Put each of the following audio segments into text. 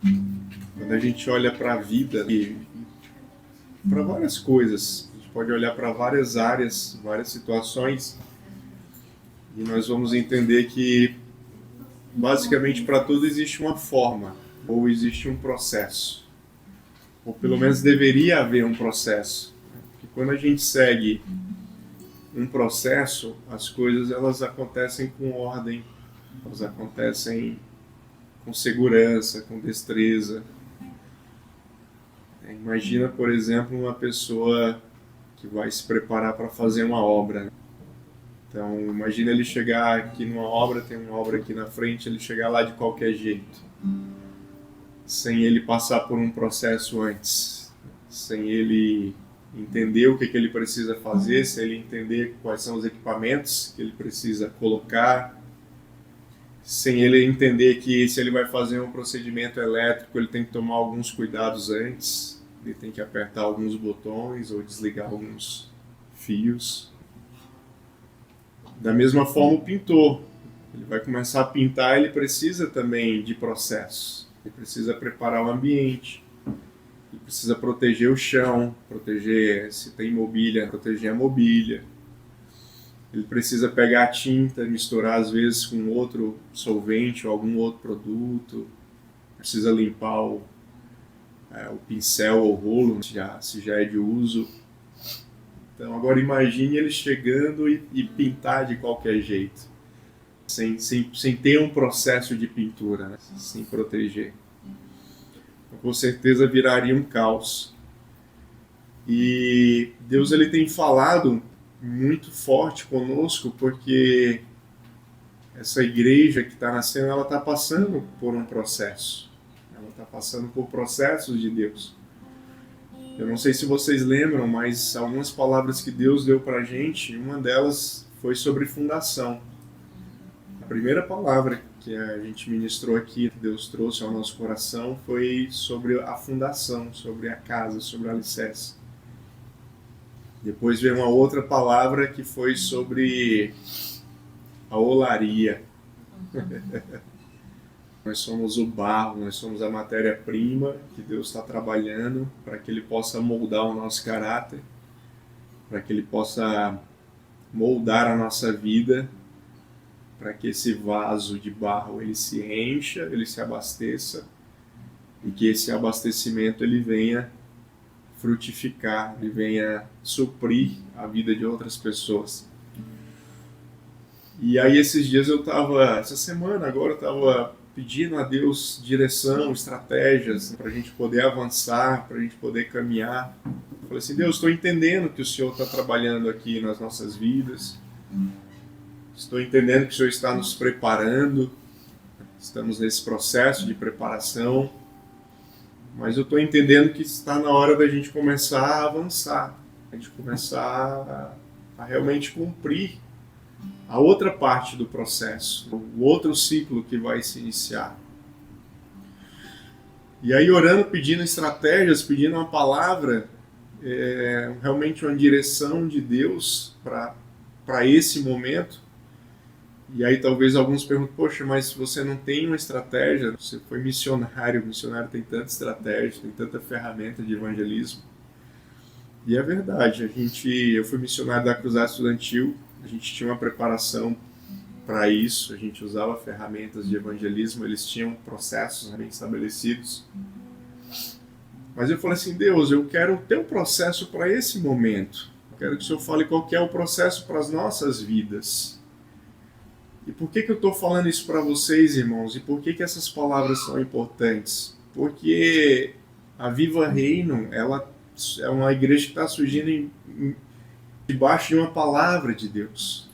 Quando a gente olha para a vida e para várias coisas, a gente pode olhar para várias áreas, várias situações, e nós vamos entender que basicamente para tudo existe uma forma, ou existe um processo, ou pelo menos deveria haver um processo. Porque quando a gente segue um processo, as coisas elas acontecem com ordem, elas acontecem com segurança, com destreza. Imagina, por exemplo, uma pessoa que vai se preparar para fazer uma obra. Então, imagina ele chegar aqui numa obra, tem uma obra aqui na frente, ele chegar lá de qualquer jeito, sem ele passar por um processo antes, sem ele entender o que ele precisa fazer, sem ele entender quais são os equipamentos que ele precisa colocar, sem ele entender que se ele vai fazer um procedimento elétrico, ele tem que tomar alguns cuidados antes, ele tem que apertar alguns botões ou desligar alguns fios. Da mesma forma o pintor, ele vai começar a pintar, ele precisa também de processos, ele precisa preparar o ambiente, ele precisa proteger o chão, proteger se tem mobília, proteger a mobília. Ele precisa pegar a tinta, misturar às vezes com outro solvente ou algum outro produto. Precisa limpar o pincel ou rolo, se já é de uso. Então agora imagine ele chegando e pintar de qualquer jeito, sem ter um processo de pintura, né? Sem proteger. Então, com certeza viraria um caos. E Deus ele tem falado muito forte conosco, porque essa igreja que está nascendo, ela está passando por um processo. Ela está passando por processos de Deus. Eu não sei se vocês lembram, mas algumas palavras que Deus deu para a gente, uma delas foi sobre fundação. A primeira palavra que a gente ministrou aqui, que Deus trouxe ao nosso coração, foi sobre a fundação, sobre a casa, sobre o alicerce. Depois veio uma outra palavra que foi sobre a olaria. Nós somos o barro, nós somos a matéria-prima que Deus está trabalhando para que Ele possa moldar o nosso caráter, para que Ele possa moldar a nossa vida, para que esse vaso de barro ele se encha, ele se abasteça e que esse abastecimento ele venha frutificar, ele venha suprir a vida de outras pessoas. E aí esses dias essa semana agora eu estava pedindo a Deus direção, estratégias para a gente poder avançar, para a gente poder caminhar. Eu falei assim, Deus, estou entendendo que o Senhor está trabalhando aqui nas nossas vidas, estou entendendo que o Senhor está nos preparando, estamos nesse processo de preparação, mas eu estou entendendo que está na hora da gente começar a avançar, a gente começar a realmente cumprir a outra parte do processo, o outro ciclo que vai se iniciar. E aí orando, pedindo estratégias, pedindo uma palavra, realmente uma direção de Deus para esse momento. E aí talvez alguns perguntem, poxa, mas se você não tem uma estratégia, você foi missionário, o missionário tem tanta estratégia, tem tanta ferramenta de evangelismo. E é verdade, eu fui missionário da Cruzada Estudantil, a gente tinha uma preparação para isso, a gente usava ferramentas de evangelismo, eles tinham processos bem estabelecidos. Mas eu falei assim, Deus, eu quero ter um processo para esse momento. Eu quero que o Senhor fale qual que é o processo para as nossas vidas. E por que eu estou falando isso para vocês, irmãos? E por que essas palavras são importantes? Porque a Viva Reino, ela é uma igreja que está surgindo debaixo de uma palavra de Deus.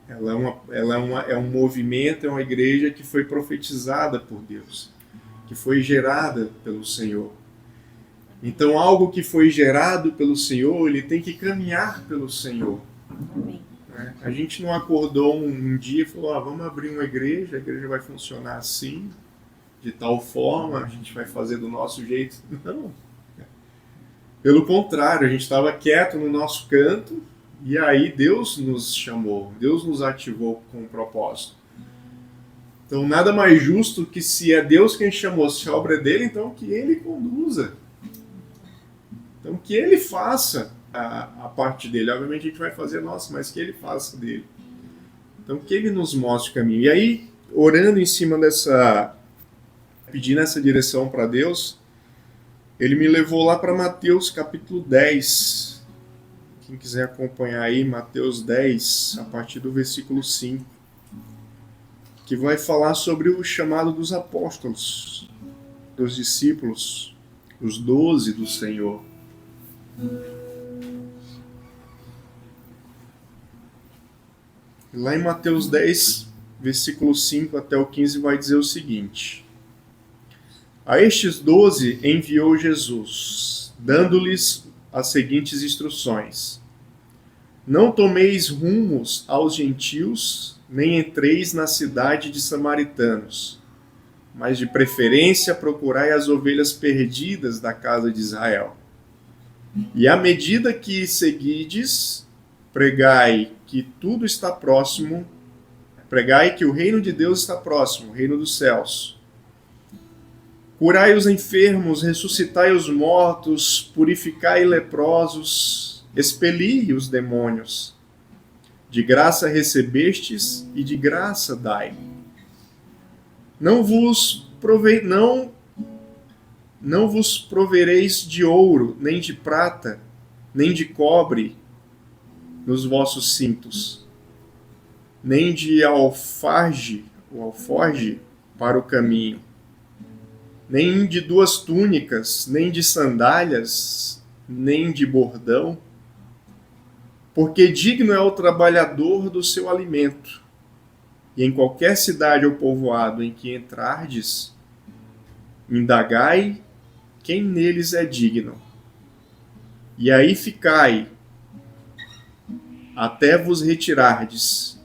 Ela é um movimento, é uma igreja que foi profetizada por Deus, que foi gerada pelo Senhor. Então, algo que foi gerado pelo Senhor, ele tem que caminhar pelo Senhor. Amém. A gente não acordou um dia e falou, vamos abrir uma igreja, a igreja vai funcionar assim, de tal forma, a gente vai fazer do nosso jeito. Não. Pelo contrário, a gente estava quieto no nosso canto e aí Deus nos chamou, Deus nos ativou com um propósito. Então, nada mais justo que, se é Deus quem chamou, se a obra é dele, então que ele conduza. Então, que ele faça a parte dele. Obviamente, a gente vai fazer a nossa, mas que ele faça dele. Então, que ele nos mostre o caminho. E aí, orando em cima dessa... pedindo essa direção para Deus, ele me levou lá para Mateus capítulo 10. Quem quiser acompanhar aí, Mateus 10, a partir do versículo 5. Que vai falar sobre o chamado dos apóstolos, dos discípulos, os 12 do Senhor. Lá em Mateus 10, versículo 5 até o 15, vai dizer o seguinte: A estes 12 enviou Jesus, dando-lhes as seguintes instruções: Não tomeis rumos aos gentios, nem entreis na cidade de samaritanos, mas de preferência procurai as ovelhas perdidas da casa de Israel. E à medida que seguides, pregai que tudo está próximo, pregai que o reino de Deus está próximo, o reino dos céus. Curai os enfermos, ressuscitai os mortos, purificai leprosos, expeli os demônios. De graça recebestes e de graça dai. Não vos provereis de ouro, nem de prata, nem de cobre nos vossos cintos, nem de alforge para o caminho, nem de 2 túnicas, nem de sandálias, nem de bordão, porque digno é o trabalhador do seu alimento. E em qualquer cidade ou povoado em que entrardes, indagai quem neles é digno. E aí ficai, até vos retirardes.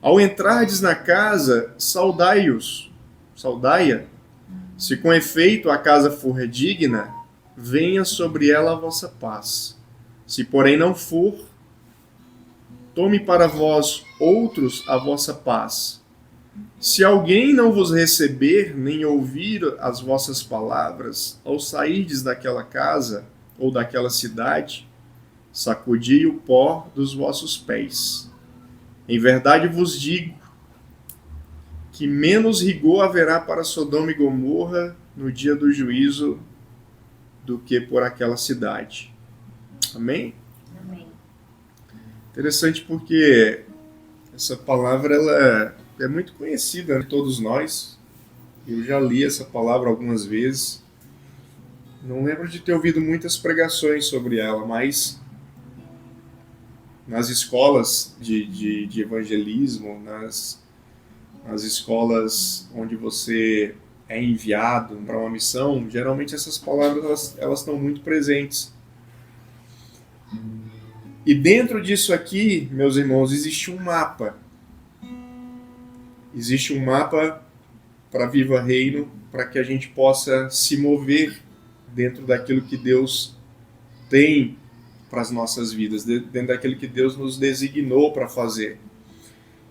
Ao entrardes na casa, saudai-a. Se com efeito a casa for digna, venha sobre ela a vossa paz. Se porém não for, tome para vós outros a vossa paz. Se alguém não vos receber, nem ouvir as vossas palavras, ao sairdes daquela casa ou daquela cidade, sacudi o pó dos vossos pés. Em verdade vos digo que menos rigor haverá para Sodoma e Gomorra no dia do juízo do que por aquela cidade. Amém? Amém. Interessante porque essa palavra ela é muito conhecida de todos nós. Eu já li essa palavra algumas vezes. Não lembro de ter ouvido muitas pregações sobre ela, mas nas escolas de evangelismo, nas escolas onde você é enviado para uma missão, geralmente essas palavras elas estão muito presentes. E dentro disso aqui, meus irmãos, existe um mapa. Existe um mapa para Viva Reino, para que a gente possa se mover dentro daquilo que Deus tem para as nossas vidas, dentro daquilo que Deus nos designou para fazer.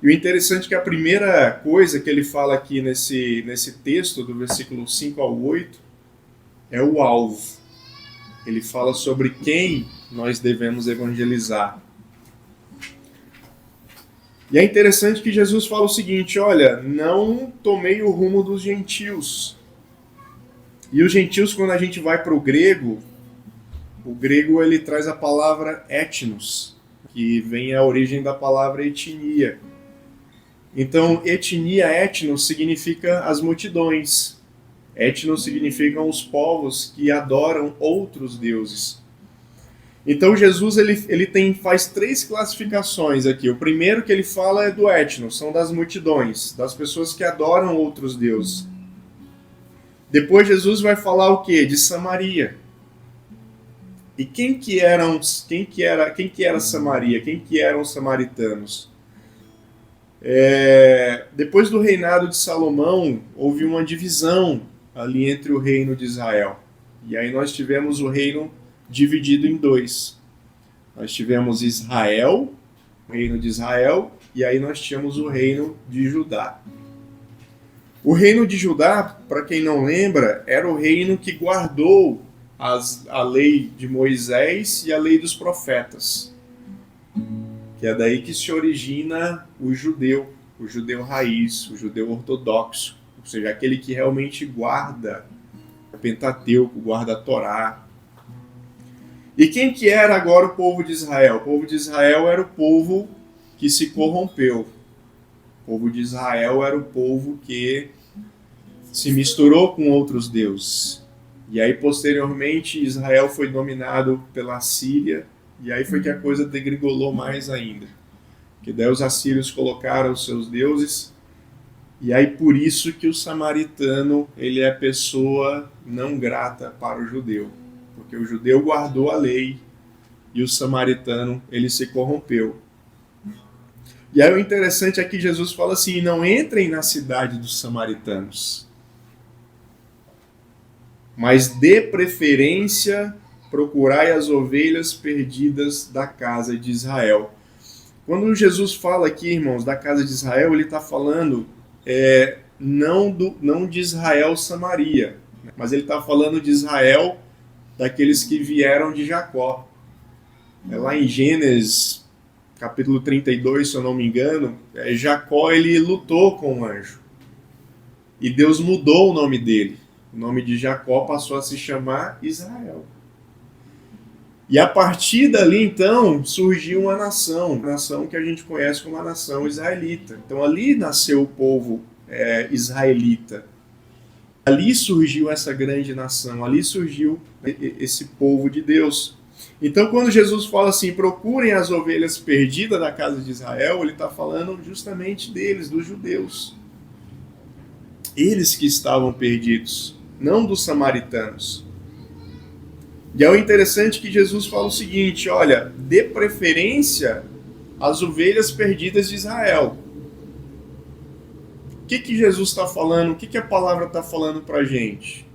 E o interessante é que a primeira coisa que ele fala aqui nesse texto, do versículo 5 ao 8, é o alvo. Ele fala sobre quem nós devemos evangelizar. E é interessante que Jesus fala o seguinte: olha, não tomei o rumo dos gentios. E os gentios, quando a gente vai para o grego ele traz a palavra etnos, que vem a origem da palavra etnia. Então, etnia, etnos, significa as multidões. Etnos significam os povos que adoram outros deuses. Então Jesus faz 3 classificações aqui. O primeiro que ele fala é do etnos, são das multidões, das pessoas que adoram outros deuses. Depois Jesus vai falar o quê? De Samaria. E quem que era Samaria? Quem que eram os samaritanos? Depois do reinado de Salomão, houve uma divisão ali entre o reino de Israel. E aí nós tivemos o reino dividido em 2. Nós tivemos Israel, o reino de Israel, e aí nós tínhamos o reino de Judá. O reino de Judá, para quem não lembra, era o reino que guardou a lei de Moisés e a lei dos profetas. Que é daí que se origina o judeu raiz, o judeu ortodoxo, ou seja, aquele que realmente guarda o Pentateuco, guarda a Torá. E quem que era agora o povo de Israel? O povo de Israel era o povo que se corrompeu. O povo de Israel era o povo que se misturou com outros deuses. E aí, posteriormente, Israel foi dominado pela Síria, e aí foi que a coisa degringolou mais ainda. Porque daí os assírios colocaram os seus deuses, e aí por isso que o samaritano, ele é pessoa não grata para o judeu. Porque o judeu guardou a lei, e o samaritano, ele se corrompeu. E aí o interessante é que Jesus fala assim, não entrem na cidade dos samaritanos, mas dê preferência, procurai as ovelhas perdidas da casa de Israel. Quando Jesus fala aqui, irmãos, da casa de Israel, ele está falando não de Israel Samaria, mas ele está falando de Israel daqueles que vieram de Jacó. Lá em Gênesis, capítulo 32, se eu não me engano, Jacó ele lutou com o anjo. E Deus mudou o nome dele. O nome de Jacó passou a se chamar Israel. E a partir dali, então, surgiu uma nação que a gente conhece como a nação israelita. Então ali nasceu o povo israelita. Ali surgiu essa grande nação, ali surgiu esse povo de Deus. Então quando Jesus fala assim, procurem as ovelhas perdidas da casa de Israel, ele está falando justamente deles, dos judeus. Eles que estavam perdidos, não dos samaritanos. E é o interessante que Jesus fala o seguinte, olha, dê preferência às ovelhas perdidas de Israel. O que Jesus está falando? O que a palavra está falando para a gente?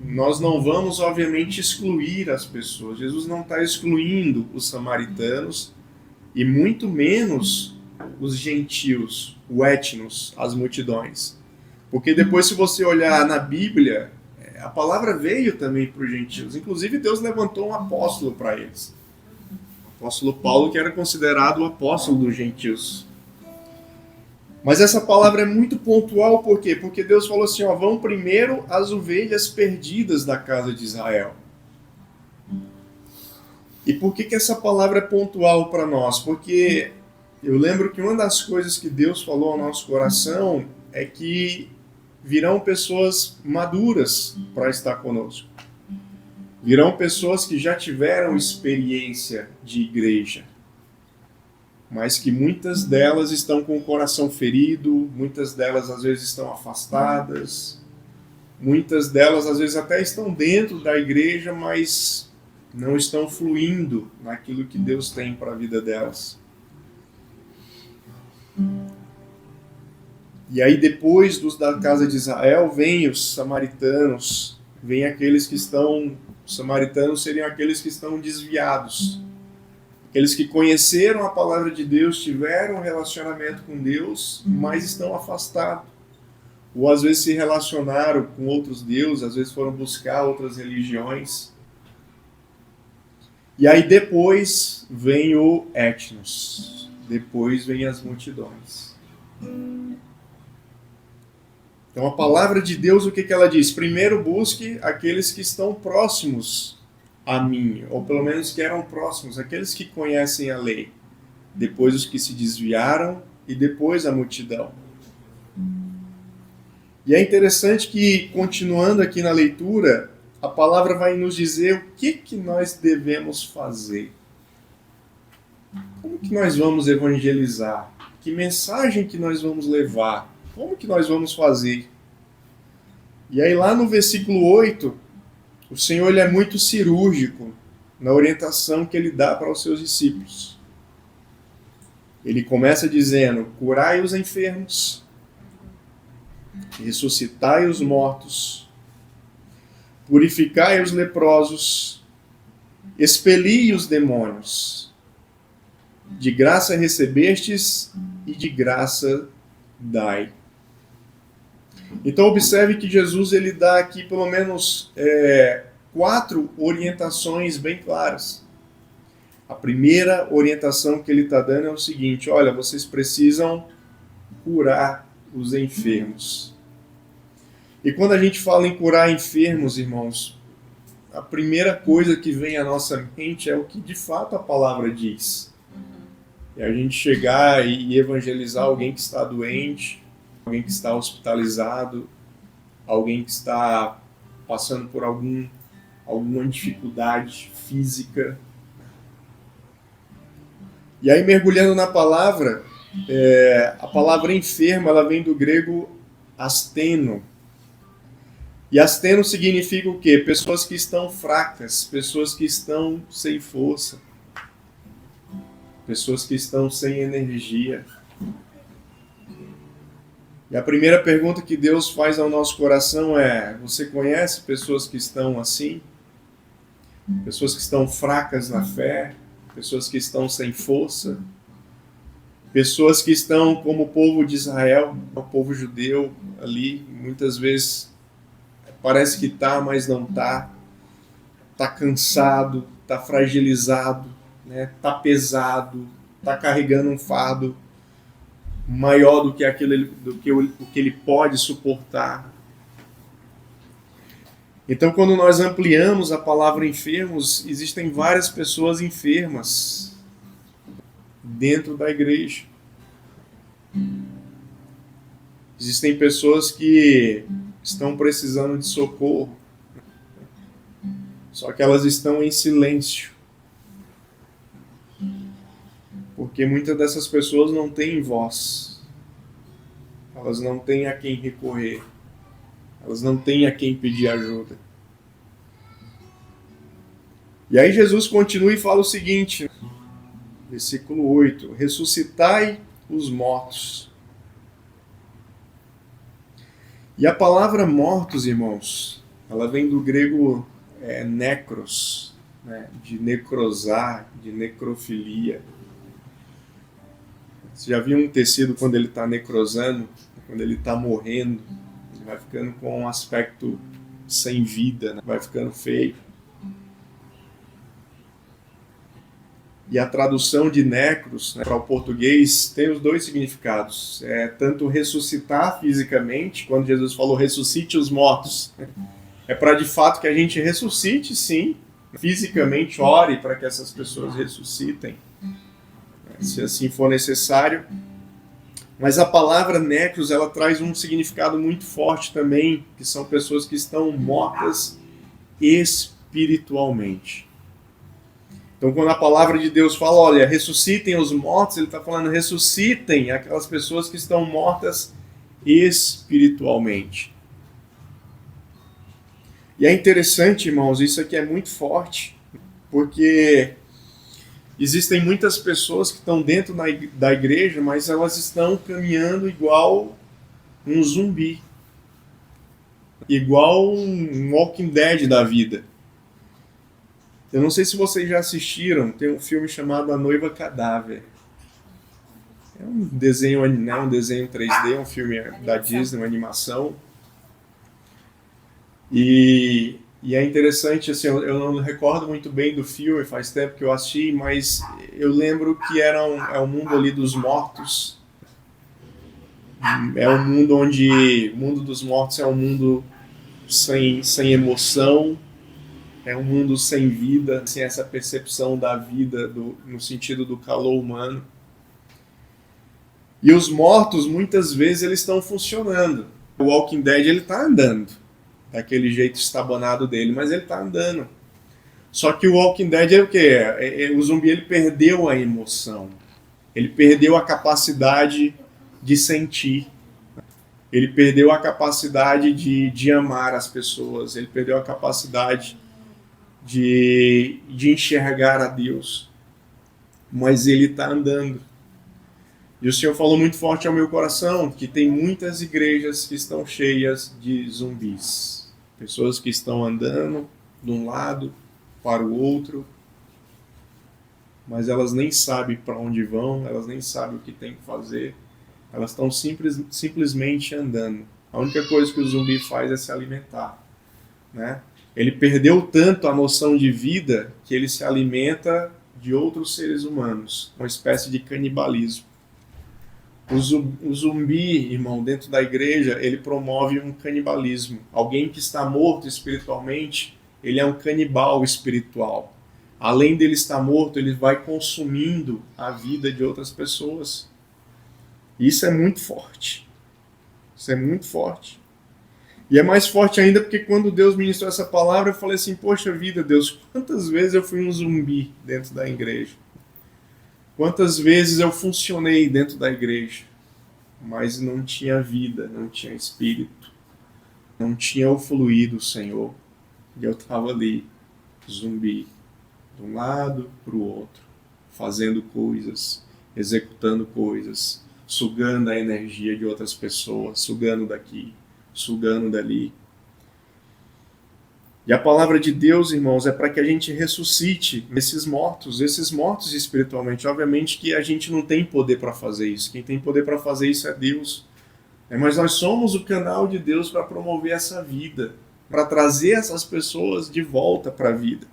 Nós não vamos, obviamente, excluir as pessoas. Jesus não está excluindo os samaritanos e muito menos os gentios, o etnos, as multidões. Porque depois, se você olhar na Bíblia, a palavra veio também para os gentios. Inclusive, Deus levantou um apóstolo para eles. O apóstolo Paulo, que era considerado o apóstolo dos gentios. Mas essa palavra é muito pontual, por quê? Porque Deus falou assim, vão primeiro as ovelhas perdidas da casa de Israel. E por que essa palavra é pontual para nós? Porque eu lembro que uma das coisas que Deus falou ao nosso coração é que virão pessoas maduras para estar conosco. Virão pessoas que já tiveram experiência de igreja, mas que muitas delas estão com o coração ferido, muitas delas às vezes estão afastadas, muitas delas às vezes até estão dentro da igreja, mas não estão fluindo naquilo que Deus tem para a vida delas. E aí depois da casa de Israel, vem os samaritanos, vem aqueles que estão, os samaritanos seriam aqueles que estão desviados, aqueles que conheceram a palavra de Deus, tiveram um relacionamento com Deus, mas estão afastados. Ou às vezes se relacionaram com outros deuses, às vezes foram buscar outras religiões. E aí depois vem o etnos, depois vem as multidões. Então a palavra de Deus, o que ela diz? Primeiro busque aqueles que estão próximos a mim, ou pelo menos que eram próximos, aqueles que conhecem a lei. Depois os que se desviaram e depois a multidão. E é interessante que, continuando aqui na leitura, a palavra vai nos dizer o que nós devemos fazer. Como que nós vamos evangelizar? Que mensagem que nós vamos levar? Como que nós vamos fazer? E aí lá no versículo 8, o Senhor ele é muito cirúrgico na orientação que ele dá para os seus discípulos. Ele começa dizendo, curai os enfermos, ressuscitai os mortos, purificai os leprosos, expeli os demônios. De graça recebestes e de graça dai. Então observe que Jesus ele dá aqui pelo menos 4 orientações bem claras. A primeira orientação que ele está dando é o seguinte: olha, vocês precisam curar os enfermos. E quando a gente fala em curar enfermos, irmãos, a primeira coisa que vem à nossa mente é o que de fato a palavra diz. É a gente chegar e evangelizar alguém que está doente, alguém que está hospitalizado, alguém que está passando por alguma dificuldade física. E aí, mergulhando na palavra, a palavra enfermo, ela vem do grego asteno. E asteno significa o quê? Pessoas que estão fracas, pessoas que estão sem força, pessoas que estão sem energia. E a primeira pergunta que Deus faz ao nosso coração é: você conhece pessoas que estão assim? Pessoas que estão fracas na fé? Pessoas que estão sem força? Pessoas que estão como o povo de Israel, o povo judeu ali, muitas vezes parece que está, mas não está. Está cansado, está fragilizado, né? Está pesado, está carregando um fardo maior do que o que ele pode suportar. Então, quando nós ampliamos a palavra enfermos, existem várias pessoas enfermas dentro da igreja. Existem pessoas que estão precisando de socorro, só que elas estão em silêncio, porque muitas dessas pessoas não têm voz, elas não têm a quem recorrer, elas não têm a quem pedir ajuda. E aí Jesus continua e fala o seguinte, versículo 8: ressuscitai os mortos. E a palavra mortos, irmãos, ela vem do grego necros, né, de necrosar, de necrofilia. Você já viu um tecido quando ele está necrosando, quando ele está morrendo, ele vai ficando com um aspecto sem vida, né? Vai ficando feio. E a tradução de necros, né, para o português tem os dois significados. Tanto ressuscitar fisicamente, quando Jesus falou ressuscite os mortos, é para de fato que a gente ressuscite, sim, fisicamente, ore para que essas pessoas ressuscitem, se assim for necessário. Mas a palavra necros, ela traz um significado muito forte também, que são pessoas que estão mortas espiritualmente. Então, quando a palavra de Deus fala, olha, ressuscitem os mortos, ele está falando, ressuscitem aquelas pessoas que estão mortas espiritualmente. E é interessante, irmãos, isso aqui é muito forte, porque existem muitas pessoas que estão dentro da igreja, mas elas estão caminhando igual um zumbi, igual um Walking Dead da vida. Eu não sei se vocês já assistiram, tem um filme chamado A Noiva Cadáver. É um desenho, um desenho 3D, um filme da Disney, uma animação. E é interessante, assim, eu não recordo muito bem do filme, faz tempo que eu assisti, mas eu lembro que é um mundo ali dos mortos. É um mundo onde o mundo dos mortos é um mundo sem emoção, é um mundo sem vida, sem essa percepção da vida no sentido do calor humano. E os mortos, muitas vezes, eles estão funcionando. O Walking Dead, ele está andando, daquele jeito estabanado dele, mas ele está andando. Só que o Walking Dead é o quê? O zumbi, ele perdeu a emoção. Ele perdeu a capacidade de sentir. Ele perdeu a capacidade de amar as pessoas. Ele perdeu a capacidade de enxergar a Deus. Mas ele está andando. E o Senhor falou muito forte ao meu coração que tem muitas igrejas que estão cheias de zumbis. Pessoas que estão andando de um lado para o outro, mas elas nem sabem para onde vão, elas nem sabem o que tem que fazer, elas estão simplesmente andando. A única coisa que o zumbi faz é se alimentar, né? Ele perdeu tanto a noção de vida que ele se alimenta de outros seres humanos, uma espécie de canibalismo. O zumbi, irmão, dentro da igreja, ele promove um canibalismo. Alguém que está morto espiritualmente, ele é um canibal espiritual. Além dele estar morto, ele vai consumindo a vida de outras pessoas. Isso é muito forte. Isso é muito forte. E é mais forte ainda porque quando Deus ministrou essa palavra, eu falei assim, poxa vida, Deus, quantas vezes eu fui um zumbi dentro da igreja? Quantas vezes eu funcionei dentro da igreja, mas não tinha vida, não tinha espírito, não tinha o fluir do Senhor. E eu estava ali, zumbi, de um lado para o outro, fazendo coisas, executando coisas, sugando a energia de outras pessoas, sugando daqui, sugando dali. E a palavra de Deus, irmãos, é para que a gente ressuscite esses mortos espiritualmente. Obviamente que a gente não tem poder para fazer isso. Quem tem poder para fazer isso é Deus. Mas nós somos o canal de Deus para promover essa vida, para trazer essas pessoas de volta para a vida.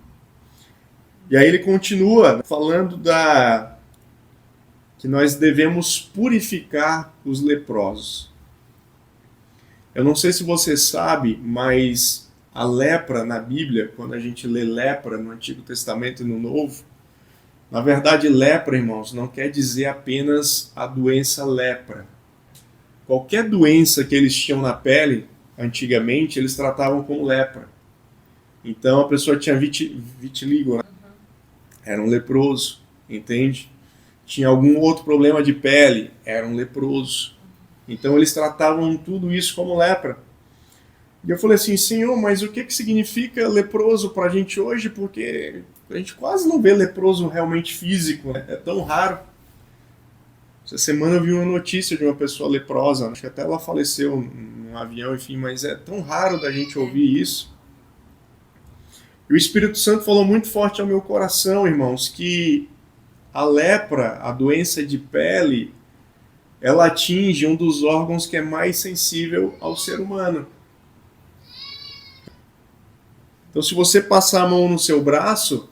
E aí ele continua falando que nós devemos purificar os leprosos. Eu não sei se você sabe, mas a lepra na Bíblia, quando a gente lê lepra no Antigo Testamento e no Novo, na verdade lepra, irmãos, não quer dizer apenas a doença lepra. Qualquer doença que eles tinham na pele, antigamente, eles tratavam como lepra. Então a pessoa tinha vitiligo, né? Era um leproso, entende? Tinha algum outro problema de pele, era um leproso. Então eles tratavam tudo isso como lepra. E eu falei assim, Senhor, mas o que significa leproso para a gente hoje? Porque a gente quase não vê leproso realmente físico, né? É tão raro. Essa semana eu vi uma notícia de uma pessoa leprosa, acho que até ela faleceu num avião, enfim, mas é tão raro da gente ouvir isso. E o Espírito Santo falou muito forte ao meu coração, irmãos, que a lepra, a doença de pele, ela atinge um dos órgãos que é mais sensível ao ser humano. Então, se você passar a mão no seu braço,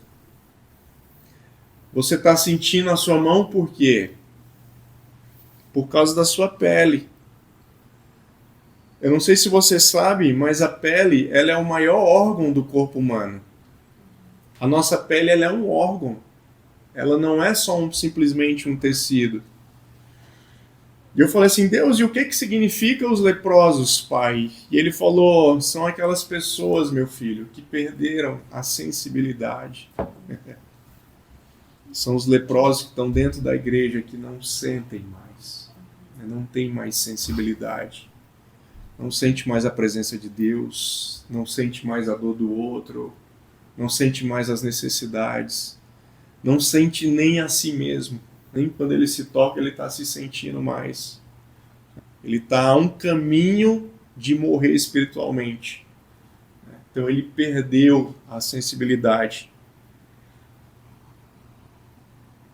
você está sentindo a sua mão por quê? Por causa da sua pele. Eu não sei se você sabe, mas a pele ela é o maior órgão do corpo humano. A nossa pele ela é um órgão. Ela não é só simplesmente um tecido. E eu falei assim, Deus, e o que significa os leprosos, Pai? E ele falou, são aquelas pessoas, meu filho, que perderam a sensibilidade. São os leprosos que estão dentro da igreja, que não sentem mais, não tem mais sensibilidade, não sente mais a presença de Deus, não sente mais a dor do outro, não sente mais as necessidades, não sente nem a si mesmo. Nem quando ele se toca, ele está se sentindo mais. Ele está a um caminho de morrer espiritualmente. Então ele perdeu a sensibilidade.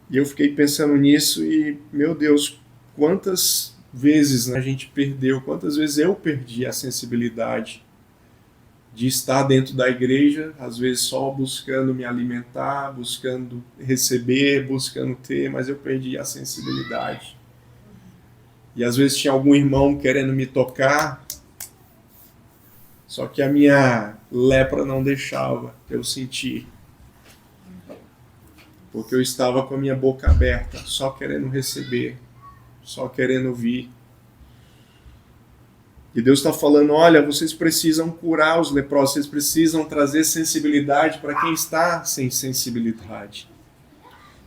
E eu fiquei pensando nisso e, meu Deus, quantas vezes a gente perdeu, quantas vezes eu perdi a sensibilidade de estar dentro da igreja, às vezes só buscando me alimentar, buscando receber, buscando ter, mas eu perdi a sensibilidade. E às vezes tinha algum irmão querendo me tocar, só que a minha lepra não deixava eu sentir. Porque eu estava com a minha boca aberta, só querendo receber, só querendo ouvir. E Deus está falando, olha, vocês precisam curar os leprosos, vocês precisam trazer sensibilidade para quem está sem sensibilidade.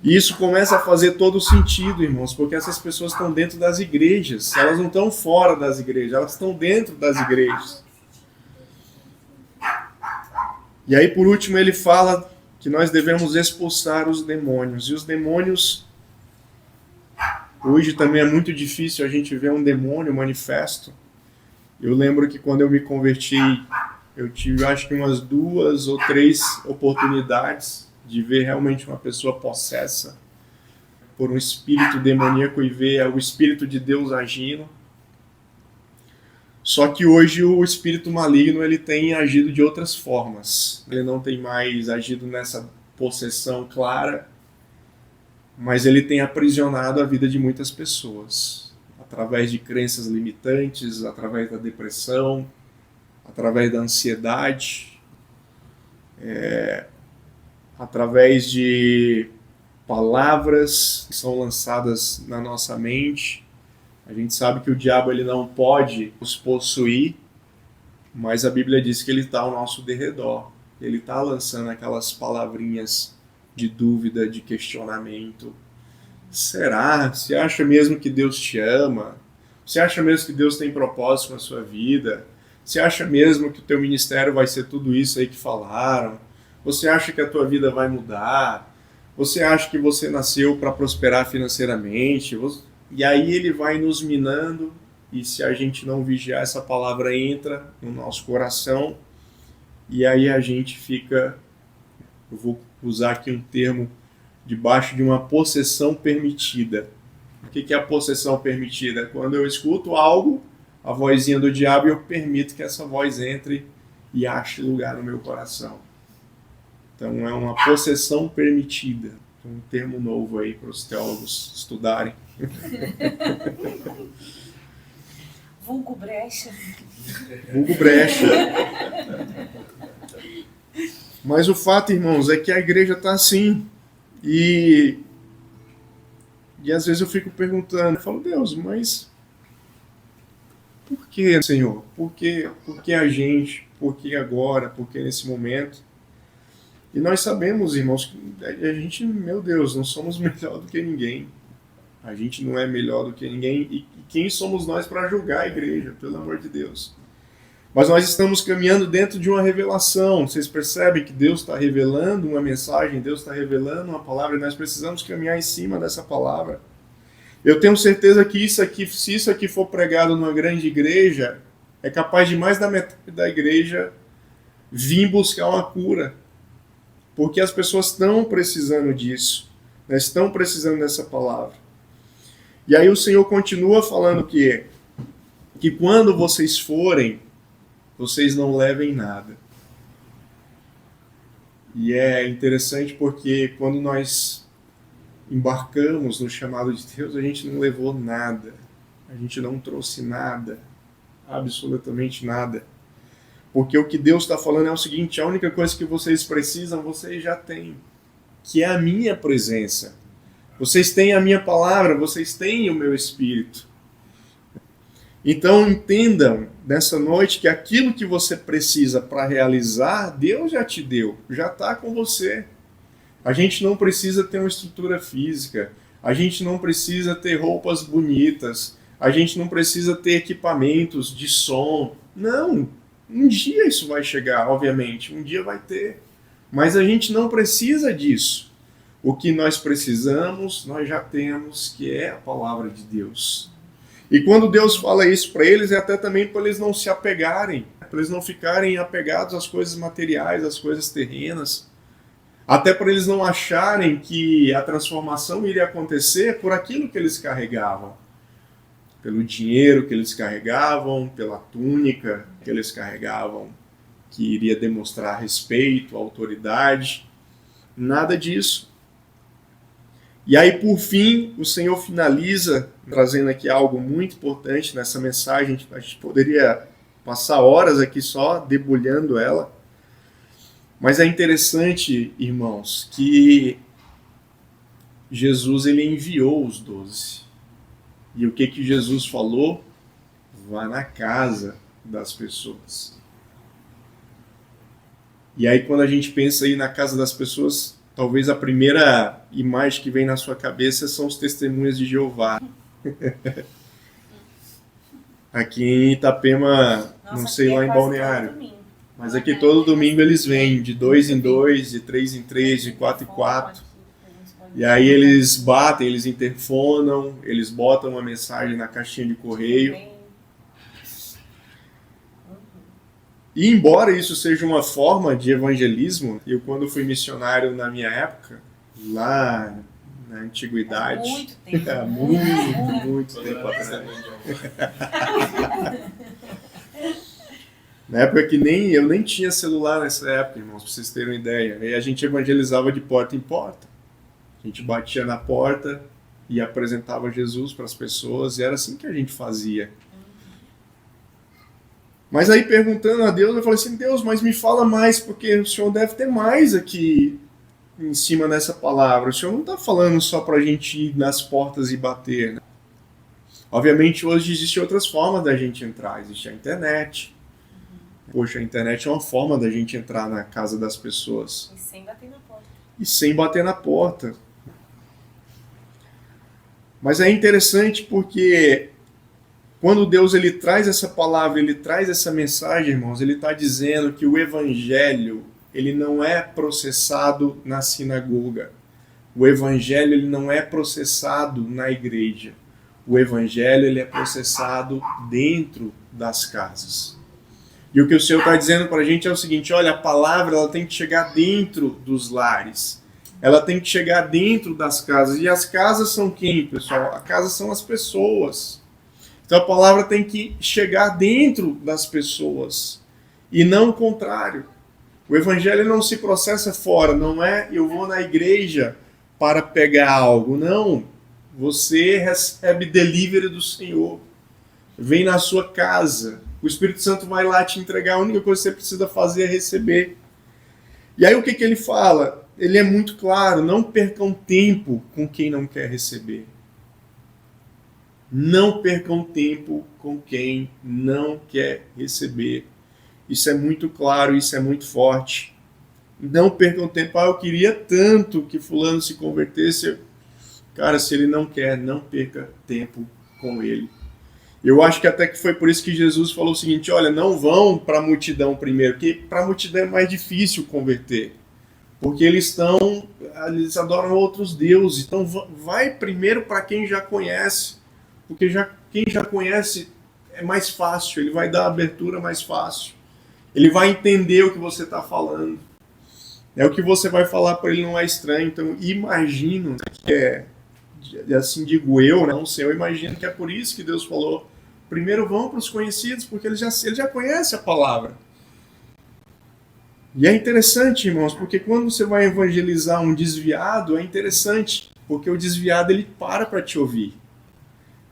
E isso começa a fazer todo sentido, irmãos, porque essas pessoas estão dentro das igrejas, elas não estão fora das igrejas, elas estão dentro das igrejas. E aí, por último, ele fala que nós devemos expulsar os demônios. E os demônios, hoje também é muito difícil a gente ver um demônio manifesto. Eu lembro que quando eu me converti, eu tive acho que umas 2 ou 3 oportunidades de ver realmente uma pessoa possessa por um espírito demoníaco e ver o Espírito de Deus agindo. Só que hoje o espírito maligno ele tem agido de outras formas. Ele não tem mais agido nessa possessão clara, mas ele tem aprisionado a vida de muitas pessoas, através de crenças limitantes, através da depressão, através da ansiedade, através de palavras que são lançadas na nossa mente. A gente sabe que o diabo ele não pode nos possuir, mas a Bíblia diz que ele está ao nosso derredor. Ele está lançando aquelas palavrinhas de dúvida, de questionamento. Será? Você acha mesmo que Deus te ama? Você acha mesmo que Deus tem propósito na sua vida? Você acha mesmo que o teu ministério vai ser tudo isso aí que falaram? Você acha que a tua vida vai mudar? Você acha que você nasceu para prosperar financeiramente? E aí ele vai nos minando, e se a gente não vigiar, essa palavra entra no nosso coração, e aí a gente fica, eu vou usar aqui um termo, debaixo de uma possessão permitida. O que é a possessão permitida? Quando eu escuto algo, a vozinha do diabo, eu permito que essa voz entre e ache lugar no meu coração. Então é uma possessão permitida. Um termo novo aí para os teólogos estudarem. Vulgo brecha. Vulgo brecha. Mas o fato, irmãos, é que a igreja está assim. E às vezes eu fico perguntando, eu falo, Deus, mas por que, Senhor? Por que a gente? Por que agora? Por que nesse momento? E nós sabemos, irmãos, que a gente, meu Deus, não somos melhor do que ninguém. A gente não é melhor do que ninguém. E quem somos nós para julgar a igreja, pelo amor de Deus? Mas nós estamos caminhando dentro de uma revelação. Vocês percebem que Deus está revelando uma mensagem, Deus está revelando uma palavra, e nós precisamos caminhar em cima dessa palavra. Eu tenho certeza que se isso aqui for pregado numa grande igreja, é capaz de mais da metade da igreja vir buscar uma cura. Porque as pessoas estão precisando disso, né? Estão precisando dessa palavra. E aí o Senhor continua falando que quando vocês forem, vocês não levem nada. E é interessante porque quando nós embarcamos no chamado de Deus, a gente não levou nada. A gente não trouxe nada. Absolutamente nada. Porque o que Deus está falando é o seguinte, a única coisa que vocês precisam, vocês já têm, que é a minha presença. Vocês têm a minha palavra, vocês têm o meu Espírito. Então entendam nessa noite que aquilo que você precisa para realizar, Deus já te deu, já está com você. A gente não precisa ter uma estrutura física, a gente não precisa ter roupas bonitas, a gente não precisa ter equipamentos de som. Não! Um dia isso vai chegar, obviamente, um dia vai ter. Mas a gente não precisa disso. O que nós precisamos, nós já temos, que é a palavra de Deus. E quando Deus fala isso para eles, é até também para eles não se apegarem, para eles não ficarem apegados às coisas materiais, às coisas terrenas. Até para eles não acharem que a transformação iria acontecer por aquilo que eles carregavam. Pelo dinheiro que eles carregavam, pela túnica que eles carregavam, que iria demonstrar respeito, autoridade. Nada disso. E aí, por fim, o Senhor finaliza trazendo aqui algo muito importante nessa mensagem. A gente poderia passar horas aqui só debulhando ela. Mas é interessante, irmãos, que Jesus ele enviou os 12. E o que Jesus falou? Vá na casa das pessoas. E aí quando a gente pensa aí na casa das pessoas, talvez a primeira imagem que vem na sua cabeça são os testemunhas de Jeová. Aqui em Itapema, Nossa, não sei lá em Balneário, mas aqui É, todo domingo eles vêm de 2 em 2, de 3 em 3, de 4 em 4. E aí eles batem, eles interfonam, eles botam uma mensagem na caixinha de correio. E embora isso seja uma forma de evangelismo, eu quando fui missionário na minha época, lá na antiguidade, muito tempo. muito tempo atrás. Na época que eu nem tinha celular nessa época, irmãos, pra vocês terem uma ideia. Aí a gente evangelizava de porta em porta. A gente batia na porta e apresentava Jesus para as pessoas, e era assim que a gente fazia. Mas aí, perguntando a Deus, eu falei assim: Deus, mas me fala mais, porque o Senhor deve ter mais aqui em cima dessa palavra. O Senhor não está falando só para a gente ir nas portas e bater, né? Obviamente, hoje existem outras formas da gente entrar. Existe a internet. Poxa, a internet é uma forma da gente entrar na casa das pessoas. E sem bater na porta. E sem bater na porta. Mas é interessante porque quando Deus ele traz essa palavra, ele traz essa mensagem, irmãos, ele está dizendo que o evangelho ele não é processado na sinagoga. O evangelho ele não é processado na igreja. O evangelho ele é processado dentro das casas. E o que o Senhor está dizendo para a gente é o seguinte: olha, a palavra ela tem que chegar dentro dos lares. Ela tem que chegar dentro das casas. E as casas são quem, pessoal? A casa são as pessoas. Então a palavra tem que chegar dentro das pessoas. E não o contrário. O evangelho não se processa fora. Não é eu vou na igreja para pegar algo. Não. Você recebe delivery do Senhor. Vem na sua casa. O Espírito Santo vai lá te entregar. A única coisa que você precisa fazer é receber. E aí o que ele fala? Ele é muito claro: não percam tempo com quem não quer receber. Não percam tempo com quem não quer receber. Isso é muito claro, isso é muito forte. Não percam tempo. Eu queria tanto que fulano se convertesse. Cara, se ele não quer, não perca tempo com ele. Eu acho que até que foi por isso que Jesus falou o seguinte: olha, não vão para a multidão primeiro, porque para a multidão é mais difícil converter. Porque eles adoram outros deuses. Então vai primeiro para quem já conhece. Porque quem já conhece é mais fácil. Ele vai dar a abertura mais fácil. Ele vai entender o que você está falando. O que você vai falar para ele não é estranho. Então imagino que assim digo eu, não sei, eu imagino que é por isso que Deus falou: primeiro vão para os conhecidos, porque ele já conhece a palavra. E é interessante, irmãos, porque quando você vai evangelizar um desviado, é interessante, porque o desviado ele para te ouvir.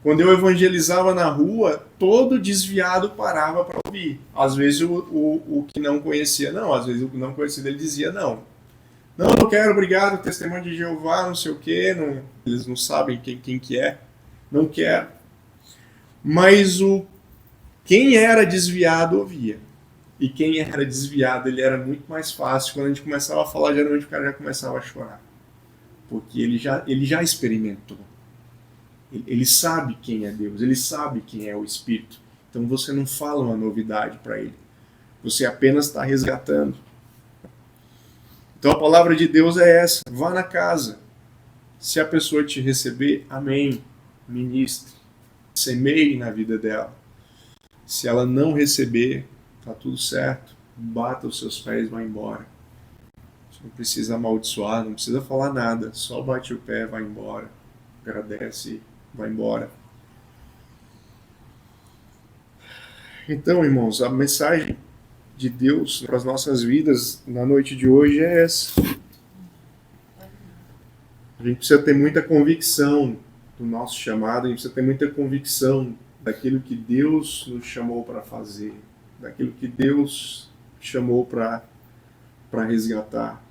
Quando eu evangelizava na rua, todo desviado parava para ouvir. Às vezes o que não conhecia, não. Às vezes o que não conhecia, ele dizia não. Não quero, obrigado, testemunho de Jeová, não sei o quê. Não, eles não sabem quem que é. Não quero. Mas quem era desviado ouvia. E quem era desviado, ele era muito mais fácil. Quando a gente começava a falar, geralmente o cara já começava a chorar. Porque ele já experimentou. Ele sabe quem é Deus, ele sabe quem é o Espírito. Então você não fala uma novidade para ele. Você apenas está resgatando. Então a palavra de Deus é essa: vá na casa. Se a pessoa te receber, amém. Ministre. Semeie na vida dela. Se ela não receber, tá tudo certo. Bata os seus pés e vai embora. Você não precisa amaldiçoar, não precisa falar nada. Só bate o pé e vai embora. Agradece, vai embora. Então, irmãos, a mensagem de Deus para as nossas vidas na noite de hoje é essa. A gente precisa ter muita convicção do nosso chamado, a gente precisa ter muita convicção daquilo que Deus nos chamou para fazer, daquilo que Deus chamou para resgatar.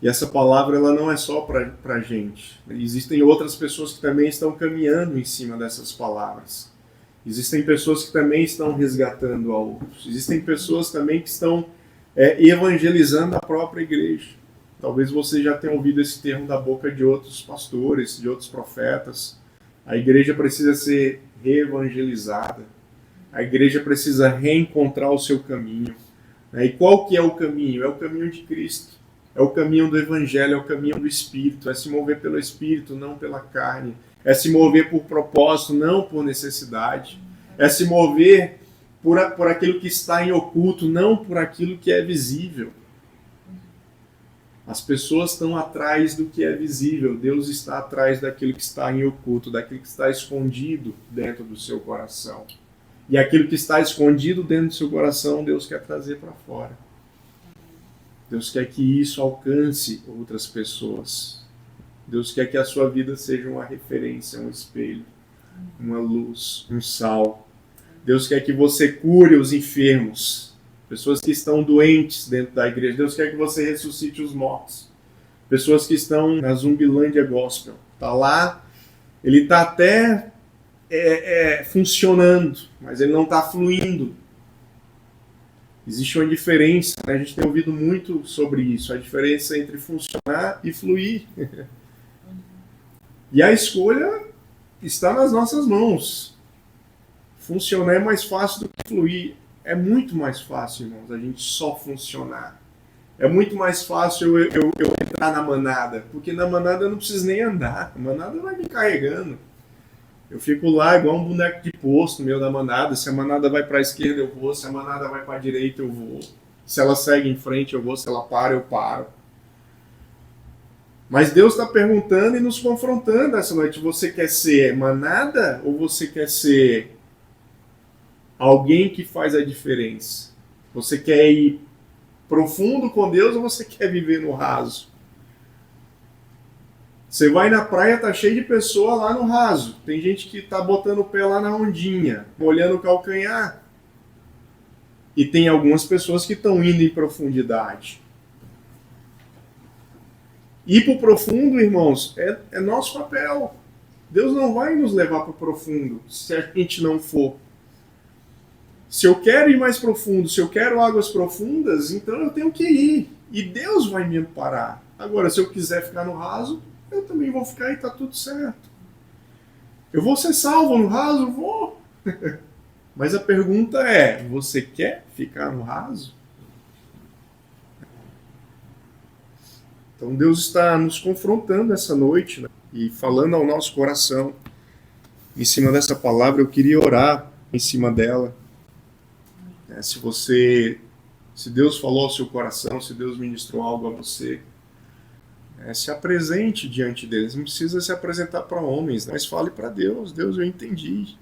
E essa palavra ela não é só para a gente. Existem outras pessoas que também estão caminhando em cima dessas palavras. Existem pessoas que também estão resgatando a outros. Existem pessoas também que estão evangelizando a própria igreja. Talvez você já tenha ouvido esse termo da boca de outros pastores, de outros profetas. A igreja precisa ser reevangelizada. A igreja precisa reencontrar o seu caminho. E qual que é o caminho? É o caminho de Cristo. É o caminho do Evangelho, é o caminho do Espírito. É se mover pelo Espírito, não pela carne. É se mover por propósito, não por necessidade. É se mover por aquilo que está em oculto, não por aquilo que é visível. As pessoas estão atrás do que é visível. Deus está atrás daquilo que está em oculto, daquilo que está escondido dentro do seu coração. E aquilo que está escondido dentro do seu coração, Deus quer trazer para fora. Deus quer que isso alcance outras pessoas. Deus quer que a sua vida seja uma referência, um espelho, uma luz, um sal. Deus quer que você cure os enfermos, pessoas que estão doentes dentro da igreja. Deus quer que você ressuscite os mortos. Pessoas que estão na Zumbilândia Gospel. Está lá, ele está até funcionando, mas ele não está fluindo. Existe uma diferença, né? A gente tem ouvido muito sobre isso, a diferença entre funcionar e fluir. E a escolha está nas nossas mãos. Funcionar é mais fácil do que fluir. É muito mais fácil, irmãos, a gente só funcionar. É muito mais fácil eu entrar na manada, porque na manada eu não preciso nem andar. A manada vai me carregando. Eu fico lá igual um boneco de posto no meio da manada. Se a manada vai para a esquerda, eu vou. Se a manada vai para a direita, eu vou. Se ela segue em frente, eu vou. Se ela para, eu paro. Mas Deus está perguntando e nos confrontando essa noite. Você quer ser manada ou você quer ser alguém que faz a diferença? Você quer ir profundo com Deus ou você quer viver no raso? Você vai na praia, tá cheio de pessoa lá no raso. Tem gente que tá botando o pé lá na ondinha, molhando o calcanhar. E tem algumas pessoas que estão indo em profundidade. Ir para o profundo, irmãos, é nosso papel. Deus não vai nos levar para o profundo se a gente não for. Se eu quero ir mais profundo, se eu quero águas profundas, então eu tenho que ir. E Deus vai me amparar. Agora, se eu quiser ficar no raso, eu também vou ficar e está tudo certo. Eu vou ser salvo no raso? Vou. Mas a pergunta é, você quer ficar no raso? Então Deus está nos confrontando essa noite, né? E falando ao nosso coração. Em cima dessa palavra, eu queria orar em cima dela. Se Deus falou ao seu coração, se Deus ministrou algo a você, se apresente diante deles. Não precisa se apresentar para homens, né? Mas fale para Deus. Deus, eu entendi.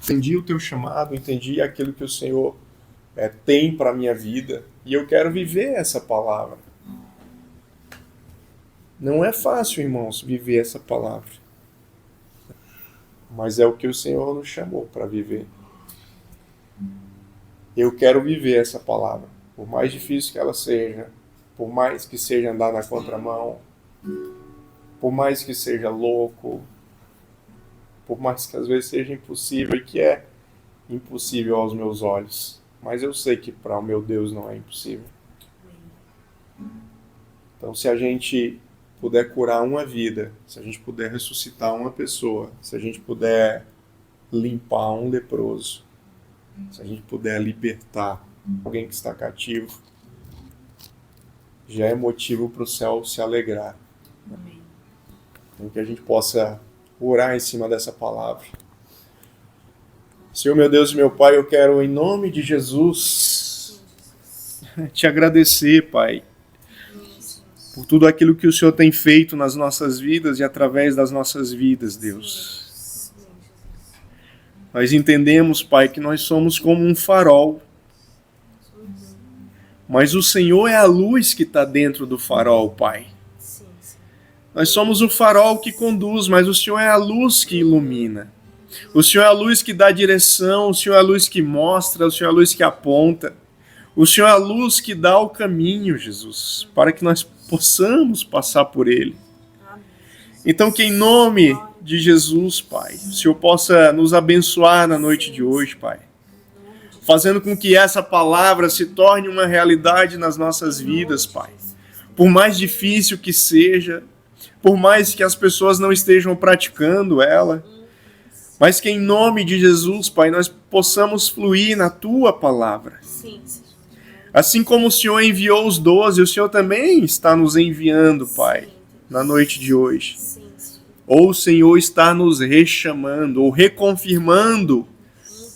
Entendi o teu chamado, entendi aquilo que o Senhor tem para a minha vida. E eu quero viver essa palavra. Não é fácil, irmãos, viver essa palavra. Mas é o que o Senhor nos chamou para viver. Eu quero viver essa palavra. Por mais difícil que ela seja, por mais que seja andar na contramão, por mais que seja louco, por mais que às vezes seja impossível, e que é impossível aos meus olhos. Mas eu sei que para o meu Deus não é impossível. Então, se a gente puder curar uma vida, se a gente puder ressuscitar uma pessoa, se a gente puder limpar um leproso, se a gente puder libertar alguém que está cativo, já é motivo para o céu se alegrar. Amém. Então, que a gente possa orar em cima dessa palavra. Senhor, meu Deus e meu Pai, eu quero, em nome de Jesus, te agradecer, Pai, por tudo aquilo que o Senhor tem feito nas nossas vidas e através das nossas vidas, Deus. Nós entendemos, Pai, que nós somos como um farol, mas o Senhor é a luz que está dentro do farol, Pai. Nós somos o farol que conduz, mas o Senhor é a luz que ilumina. O Senhor é a luz que dá direção, o Senhor é a luz que mostra, o Senhor é a luz que aponta. O Senhor é a luz que dá o caminho, Jesus, para que nós possamos passar por ele. Então, que em nome de Jesus, Pai, o Senhor possa nos abençoar na noite de hoje, Pai, fazendo com que essa palavra se torne uma realidade nas nossas vidas, Pai. Por mais difícil que seja, por mais que as pessoas não estejam praticando ela, mas que em nome de Jesus, Pai, nós possamos fluir na Tua palavra. Assim como o Senhor enviou os 12, o Senhor também está nos enviando, Pai, na noite de hoje. Ou o Senhor está nos rechamando, ou reconfirmando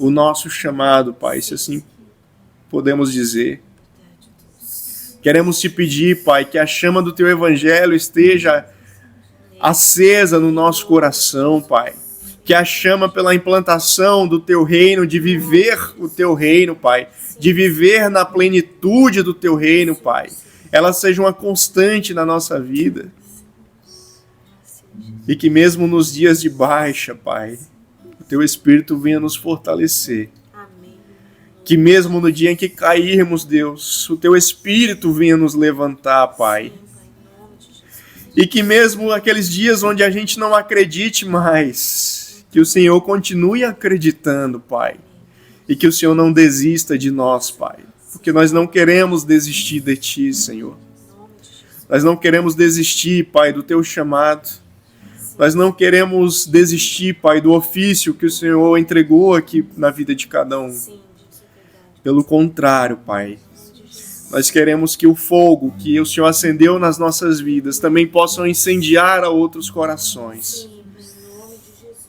o nosso chamado, Pai, se assim podemos dizer. Queremos te pedir, Pai, que a chama do Teu Evangelho esteja acesa no nosso coração, Pai. que a chama pela implantação do Teu reino, de viver o Teu reino, Pai, de viver na plenitude do Teu reino, Pai, ela seja uma constante na nossa vida. E que mesmo nos dias de baixa, Pai, o Teu Espírito venha nos fortalecer. Que mesmo no dia em que cairmos, Deus, o Teu Espírito venha nos levantar, Pai. E que mesmo aqueles dias onde a gente não acredite mais, que o Senhor continue acreditando, Pai. E que o Senhor não desista de nós, Pai. Porque nós não queremos desistir de Ti, Senhor. Nós não queremos desistir, Pai, do Teu chamado. Nós não queremos desistir, Pai, do ofício que o Senhor entregou aqui na vida de cada um. Pelo contrário, Pai, nós queremos que o fogo que o Senhor acendeu nas nossas vidas também possam incendiar a outros corações.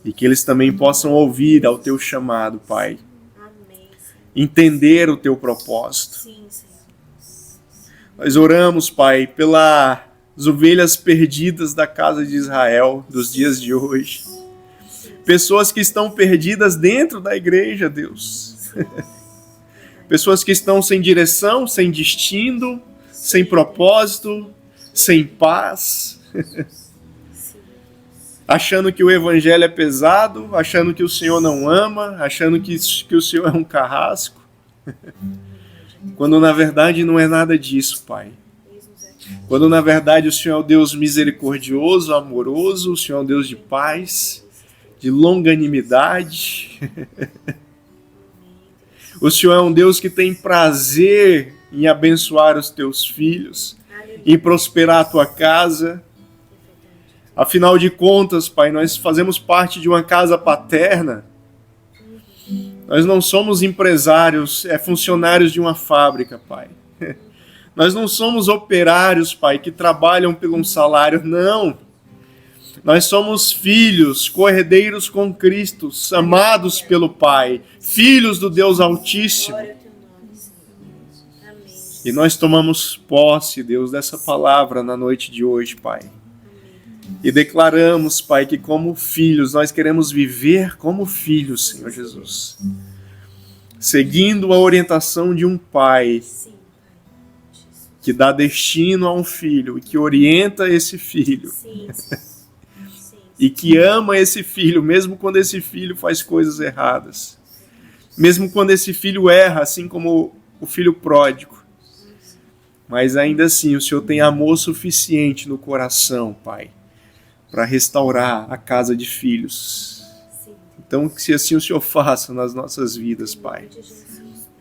E que eles também possam ouvir ao Teu chamado, Pai. Entender o Teu propósito. Nós oramos, Pai, pelas ovelhas perdidas da casa de Israel dos dias de hoje. Pessoas que estão perdidas dentro da igreja, Deus. Pessoas que estão sem direção, sem destino, sem propósito, sem paz. Achando que o evangelho é pesado, achando que o Senhor não ama, achando que o Senhor é um carrasco. Quando na verdade não é nada disso, Pai. Quando na verdade o Senhor é o Deus misericordioso, amoroso, o Senhor é o Deus de paz, de longanimidade. O Senhor é um Deus que tem prazer em abençoar os Teus filhos, em prosperar a Tua casa. Afinal de contas, Pai, nós fazemos parte de uma casa paterna. Nós não somos empresários, funcionários de uma fábrica, Pai. Nós não somos operários, Pai, que trabalham por um salário, não. Nós somos filhos, co-herdeiros com Cristo, amados pelo Pai, filhos do Deus Altíssimo. E nós tomamos posse, Deus, dessa palavra na noite de hoje, Pai. E declaramos, Pai, que como filhos, nós queremos viver como filhos, Senhor Jesus. Seguindo a orientação de um Pai que dá destino a um filho e que orienta esse filho. E que ama esse filho, mesmo quando esse filho faz coisas erradas. Mesmo quando esse filho erra, assim como o filho pródigo. Mas ainda assim, o Senhor tem amor suficiente no coração, Pai, para restaurar a casa de filhos. Então, que se assim o Senhor faça nas nossas vidas, Pai.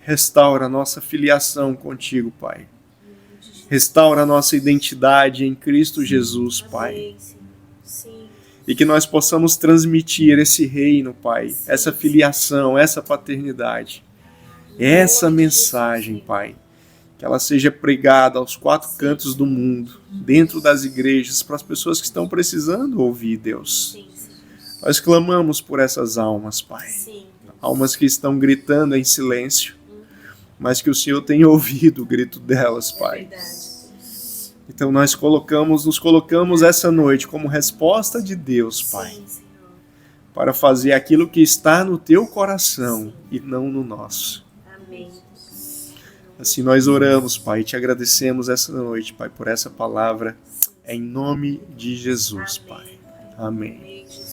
Restaura a nossa filiação contigo, Pai. Restaura a nossa identidade em Cristo Jesus, Pai. E que nós possamos transmitir esse reino, Pai, essa filiação, essa paternidade, essa mensagem, Pai, que ela seja pregada aos quatro cantos do mundo, dentro das igrejas, para as pessoas que estão precisando ouvir, Deus. Nós clamamos por essas almas, Pai, almas que estão gritando em silêncio, mas que o Senhor tem ouvido o grito delas, Pai. Então nós nos colocamos essa noite como resposta de Deus, Pai, para fazer aquilo que está no Teu coração e não no nosso. Assim nós oramos, Pai, e Te agradecemos essa noite, Pai, por essa palavra, em nome de Jesus, Pai. Amém.